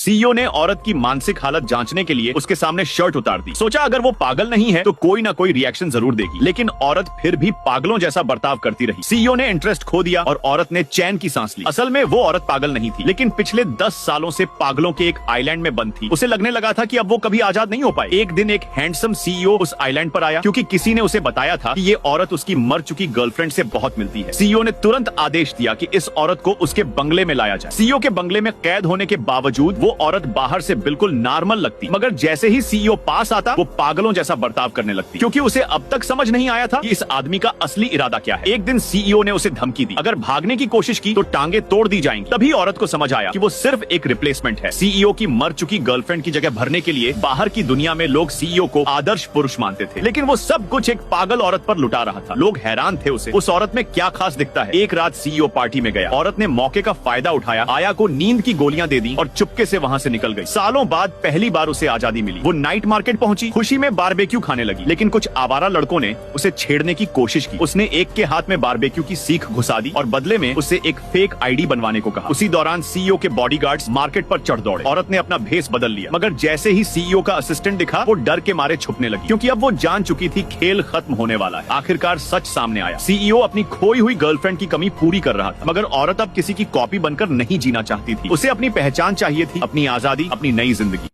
CEO ने औरत की मानसिक हालत जांचने के लिए उसके सामने शर्ट उतार दी। सोचा अगर वो पागल नहीं है तो कोई ना कोई रिएक्शन जरूर देगी, लेकिन औरत फिर भी पागलों जैसा बर्ताव करती रही। सीईओ ने इंटरेस्ट खो दिया और औरत ने चैन की सांस ली। असल में वो औरत पागल नहीं थी, लेकिन पिछले 10 सालों से पागलों के एक आइलैंड में बंद थी। उसे लगने लगा था कि अब वो कभी आजाद नहीं हो पाए। एक दिन एक हैंडसम सीईओ उस आइलैंड पर आया, क्योंकि किसी ने उसे बताया था कि ये औरत उसकी मर चुकी गर्लफ्रेंड से बहुत मिलती है। सीईओ ने तुरंत आदेश दिया कि इस औरत को उसके बंगले में लाया जाए। सीईओ के बंगले में कैद होने के बावजूद वो औरत बाहर से बिल्कुल नॉर्मल लगती, मगर जैसे ही सीईओ पास आता वो पागलों जैसा बर्ताव करने लगती, क्योंकि उसे अब तक समझ नहीं आया था कि इस आदमी का असली इरादा क्या है। एक दिन सीईओ ने उसे धमकी दी, अगर भागने की कोशिश की तो टांगे तोड़ दी जाएंगी। तभी औरत को समझ आया कि वो सिर्फ एक रिप्लेसमेंट है। सीईओ की मर चुकी गर्लफ्रेंड की जगह भरने के लिए बाहर की दुनिया में लोग सीईओ को आदर्श पुरुष मानते थे, लेकिन वो सब कुछ एक पागल औरत पर लुटा रहा था। लोग हैरान थे उस औरत में क्या खास दिखता है। एक रात सीईओ पार्टी में गया। औरत ने मौके का फायदा उठाया, आया को नींद की गोलियां दे दी और चुपके से वहां से निकल गई। सालों बाद पहली बार उसे आजादी मिली। वो नाइट मार्केट पहुंची, खुशी में बारबेक्यू खाने लगी, लेकिन कुछ आवारा लड़कों ने उसे छेड़ने की कोशिश की। उसने एक के हाथ में बारबेक्यू की सीख घुसा दी और बदले में उसे एक फेक आईडी बनवाने को कहा। उसी दौरान सीईओ के बॉडीगार्ड्स मार्केट पर चढ़ दौड़े। औरत ने अपना भेस बदल लिया, मगर जैसे ही सीईओ का असिस्टेंट दिखा वो डर के मारे छुपने लगी, क्योंकि अब वो जान चुकी थी खेल खत्म होने वाला है। आखिरकार सच सामने आया। सीईओ अपनी खोई हुई गर्लफ्रेंड की कमी पूरी कर रहा था, मगर औरत अब किसी की कॉपी बनकर नहीं जीना चाहती थी। उसे अपनी पहचान चाहिए थी, अपनी आजादी, अपनी नई जिंदगी।